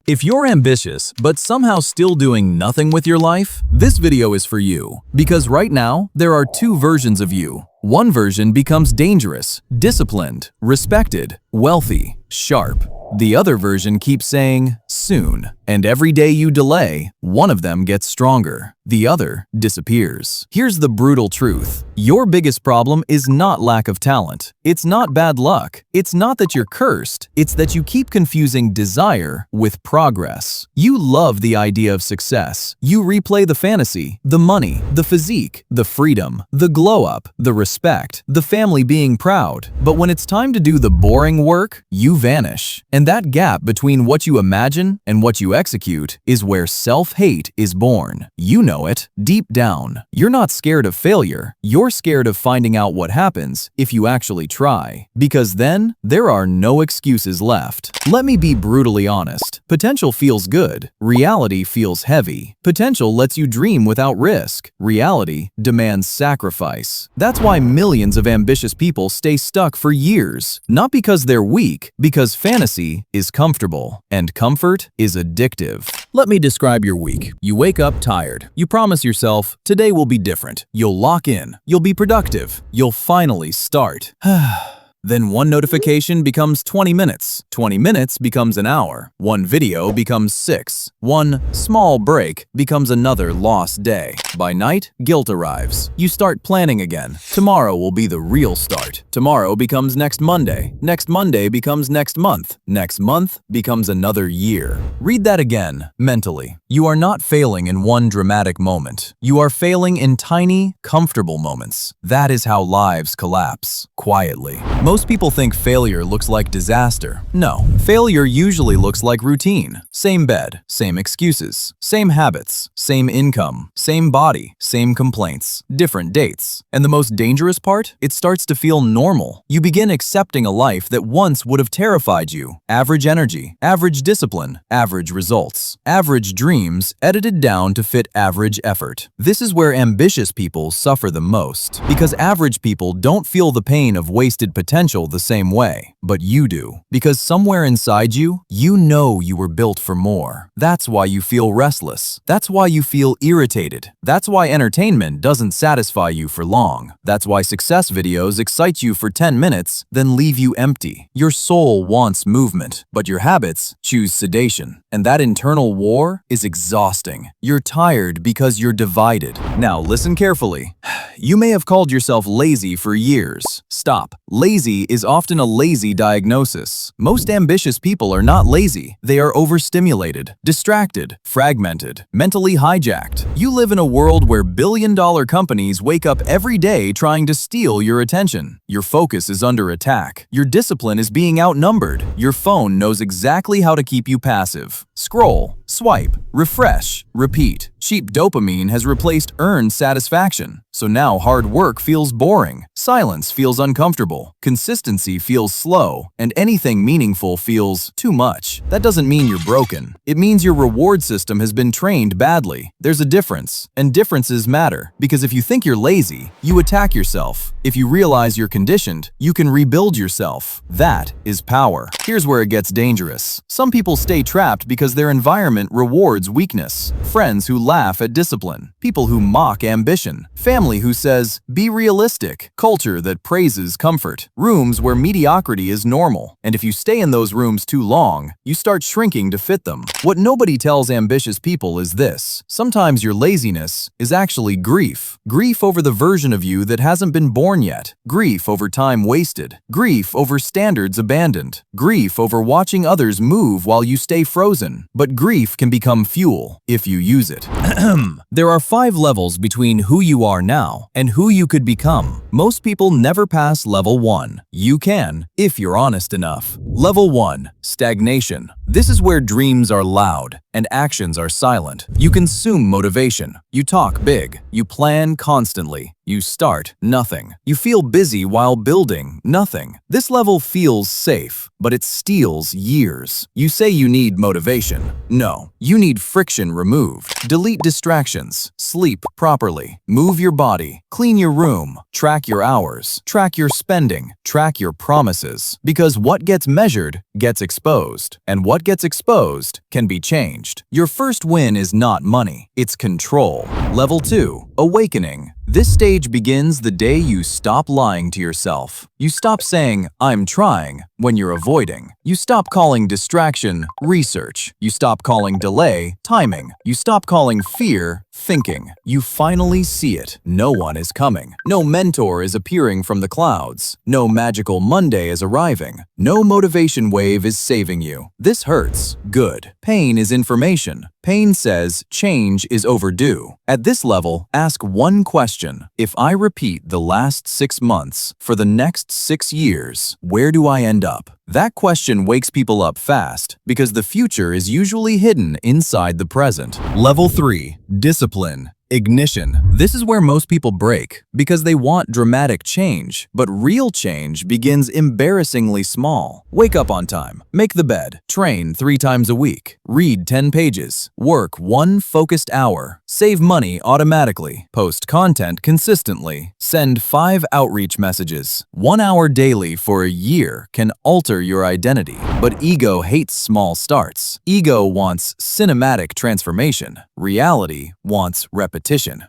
If you're ambitious, but somehow still doing nothing with your life, this video is for you. Because right now, there are two versions of you. One version becomes dangerous, disciplined, respected, wealthy, sharp. The other version keeps saying, soon. And every day you delay, one of them gets stronger. The other disappears. Here's the brutal truth. Your biggest problem is not lack of talent. It's not bad luck. It's not that you're cursed. It's that you keep confusing desire with progress. You love the idea of success. You replay the fantasy, the money, the physique, the freedom, the glow up, the respect, the family being proud. But when it's time to do the boring work, you vanish. And that gap between what you imagine and what you execute is where self-hate is born. You know it deep down. You're not scared of failure. You're scared of finding out what happens if you actually try. Because then there are no excuses left. Let me be brutally honest. Potential feels good. Reality feels heavy. Potential lets you dream without risk. Reality demands sacrifice. That's why millions of ambitious people stay stuck for years. Not because they're weak, because fantasy is comfortable, and comfort is addictive. Let me describe your week. You wake up tired. You promise yourself, today will be different. You'll lock in. You'll be productive. You'll finally start. Then one notification becomes 20 minutes. 20 minutes becomes an hour. One video becomes 6. One small break becomes another lost day. By night, guilt arrives. You start planning again. Tomorrow will be the real start. Tomorrow becomes next Monday. Next Monday becomes next month. Next month becomes another year. Read that again, mentally. You are not failing in one dramatic moment. You are failing in tiny, comfortable moments. That is how lives collapse, quietly. Most people think failure looks like disaster. No, failure usually looks like routine. Same bed, same excuses, same habits, same income, same body, same complaints, different dates. And the most dangerous part? It starts to feel normal. You begin accepting a life that once would have terrified you. Average energy, average discipline, average results, average dreams edited down to fit average effort. This is where ambitious people suffer the most. Because average people don't feel the pain of wasted potential the same way, but you do. Because somewhere inside you, you know you were built for more. That's why you feel restless. That's why you feel irritated. That's why entertainment doesn't satisfy you for long. That's why success videos excite you for 10 minutes, then leave you empty. Your soul wants movement, but your habits choose sedation. And that internal war is exhausting. You're tired because you're divided. Now listen carefully. You may have called yourself lazy for years. Stop. Lazy is often a lazy diagnosis. Most ambitious people are not lazy. They are overstimulated, distracted, fragmented, mentally hijacked. You live in a world where billion-dollar companies wake up every day trying to steal your attention. Your focus is under attack. Your discipline is being outnumbered. Your phone knows exactly how to keep you passive. Scroll, swipe, refresh, repeat. Cheap dopamine has replaced earned satisfaction. So now hard work feels boring, silence feels uncomfortable, consistency feels slow, and anything meaningful feels too much. That doesn't mean you're broken. It means your reward system has been trained badly. There's a difference, and differences matter. Because if you think you're lazy, you attack yourself. If you realize you're conditioned, you can rebuild yourself. That is power. Here's where it gets dangerous. Some people stay trapped because their environment rewards weakness. Friends who laugh at discipline. People who mock ambition. Family who says, be realistic. Culture that praises comfort. Rooms where mediocrity is normal. And if you stay in those rooms too long, you start shrinking to fit them. What nobody tells ambitious people is this. Sometimes your laziness is actually grief. Grief over the version of you that hasn't been born yet. Grief over time wasted. Grief over standards abandoned. Grief over watching others move while you stay frozen. But grief can become fuel if you use it. There are 5 levels between who you are now and who you could become. Most people never pass level 1. You can, if you're honest enough. Level 1. Stagnation. This is where dreams are loud and actions are silent. You consume motivation. You talk big. You plan constantly. You start nothing. You feel busy while building nothing. This level feels safe, but it steals years. You say you need motivation. No, you need friction removed. Delete distractions. Sleep properly. Move your body. Clean your room. Track your hours. Track your spending. Track your promises. Because what gets measured gets exposed. And what what gets exposed can be changed. Your first win is not money, it's control. Level 2. Awakening. This stage begins the day you stop lying to yourself. You stop saying, "I'm trying," when you're avoiding. You stop calling distraction research. You stop calling delay timing. You stop calling fear thinking. You finally see it. No one is coming. No mentor is appearing from the clouds. No magical Monday is arriving. No motivation wave is saving you. This hurts. Good. Pain is information. Pain says change is overdue. At this level, ask one question. If I repeat the last 6 months for the next 6 years, where do I end up? That question wakes people up fast because the future is usually hidden inside the present. Level 3. Discipline. Ignition. This is where most people break because they want dramatic change, but real change begins embarrassingly small. Wake up on time, make the bed, train 3 times a week, read 10 pages, work 1 focused hour, save money automatically, post content consistently, send 5 outreach messages. 1 hour daily for a year can alter your identity, but ego hates small starts. Ego wants cinematic transformation. Reality wants repetition.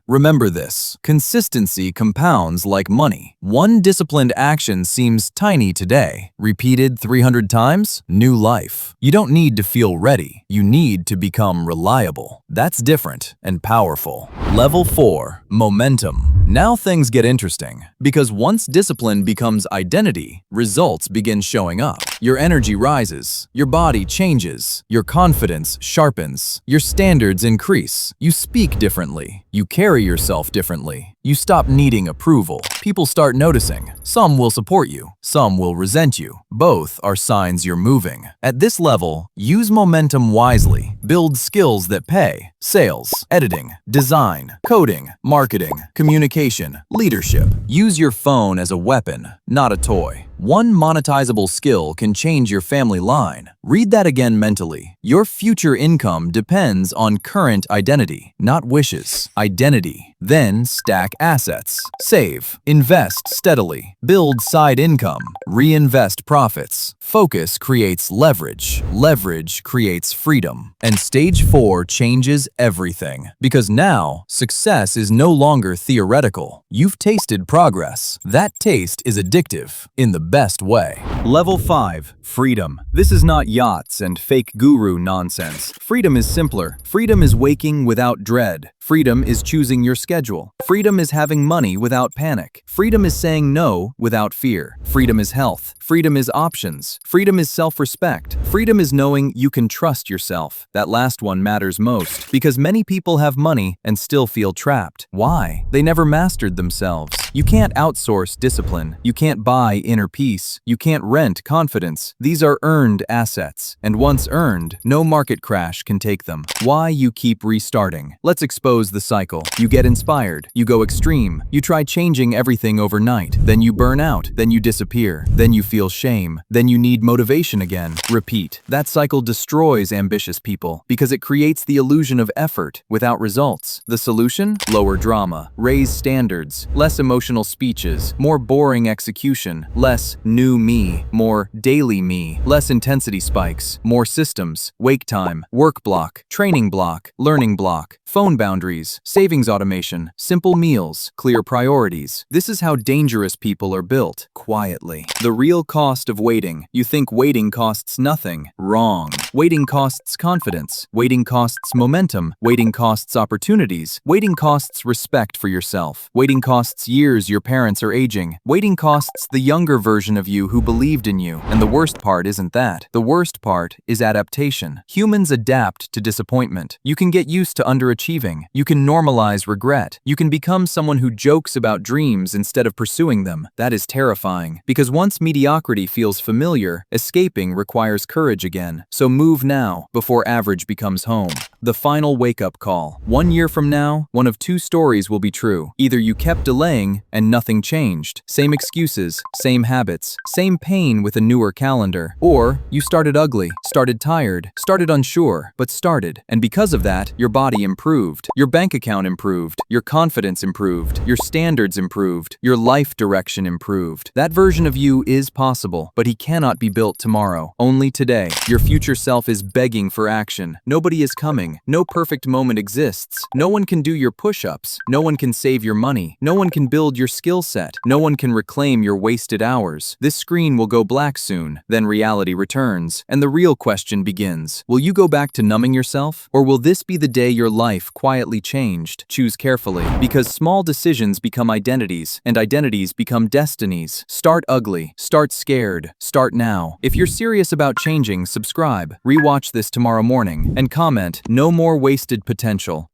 Remember this. Consistency compounds like money. 1 disciplined action seems tiny today. Repeated 300 times, new life. You don't need to feel ready. You need to become reliable. That's different and powerful. Level 4. Momentum. Now things get interesting because once discipline becomes identity, results begin showing up. Your energy rises. Your body changes. Your confidence sharpens. Your standards increase. You speak differently. You carry yourself differently. You stop needing approval. People start noticing. Some will support you. Some will resent you. Both are signs you're moving. At this level, use momentum wisely. Build skills that pay. Sales, editing, design, coding, marketing, communication, leadership. Use your phone as a weapon, not a toy. 1 monetizable skill can change your family line. Read that again mentally. Your future income depends on current identity, not wishes. Identity. Then stack assets. Save. Invest steadily. Build side income. Reinvest profits. Focus creates leverage. Leverage creates freedom. And stage 4 changes everything. Because now, success is no longer theoretical. You've tasted progress. That taste is addictive in the best way. Level 5. Freedom. This is not yachts and fake guru nonsense. Freedom is simpler. Freedom is waking without dread. Freedom is choosing your schedule. Freedom is having money without panic. Freedom is saying no without fear. Freedom is health. Freedom is options. Freedom is self-respect. Freedom is knowing you can trust yourself. That last one matters most because many people have money and still feel trapped. Why? They never mastered themselves. You can't outsource discipline. You can't buy inner peace. You can't rent confidence. These are earned assets. And once earned, no market crash can take them. Why you keep restarting? Let's expose the cycle. You get inspired. You go extreme. You try changing everything overnight. Then you burn out. Then you disappear. Then you feel shame. Then you need motivation again. Repeat. That cycle destroys ambitious people because it creates the illusion of effort without results. The solution? Lower drama. Raise standards. Less emotional speeches. More boring execution. Less new me. More daily me. Less intensity spikes. More systems. Wake time. Work block. Training block. Learning block. Phone boundaries. Savings automation. Simple meals. Clear priorities. This is how dangerous people are built. Quietly. The real cost of waiting. You think waiting costs nothing. Wrong. Waiting costs confidence. Waiting costs momentum. Waiting costs opportunities. Waiting costs respect for yourself. Waiting costs years your parents are aging. Waiting costs the younger version of you who believed in you. And the worst part isn't that. The worst part is adaptation. Humans adapt to disappointment. You can get used to underachieving. You can normalize regret. You can become someone who jokes about dreams instead of pursuing them. That is terrifying. Because once mediocrity feels familiar, escaping requires courage again. So move now, before average becomes home. The final wake-up call. 1 year from now, one of 2 stories will be true. Either you kept delaying morning and nothing changed. Same excuses, same habits, same pain with a newer calendar. Or you started ugly, started tired, started unsure, but started. And because of that, your body improved, your bank account improved, your confidence improved, your standards improved, your life direction improved. That version of you is possible, but he cannot be built tomorrow, only today. Your future self is begging for action. Nobody is coming. No perfect moment exists. No one can do your push-ups. No one can save your money. No one can build your skill set. No one can reclaim your wasted hours. This screen will go black soon, then reality returns, and the real question begins. Will you go back to numbing yourself? Or will this be the day your life quietly changed? Choose carefully, because small decisions become identities, and identities become destinies. Start ugly. Start scared. Start now. If you're serious about changing, subscribe, rewatch this tomorrow morning, and comment, "No more wasted potential."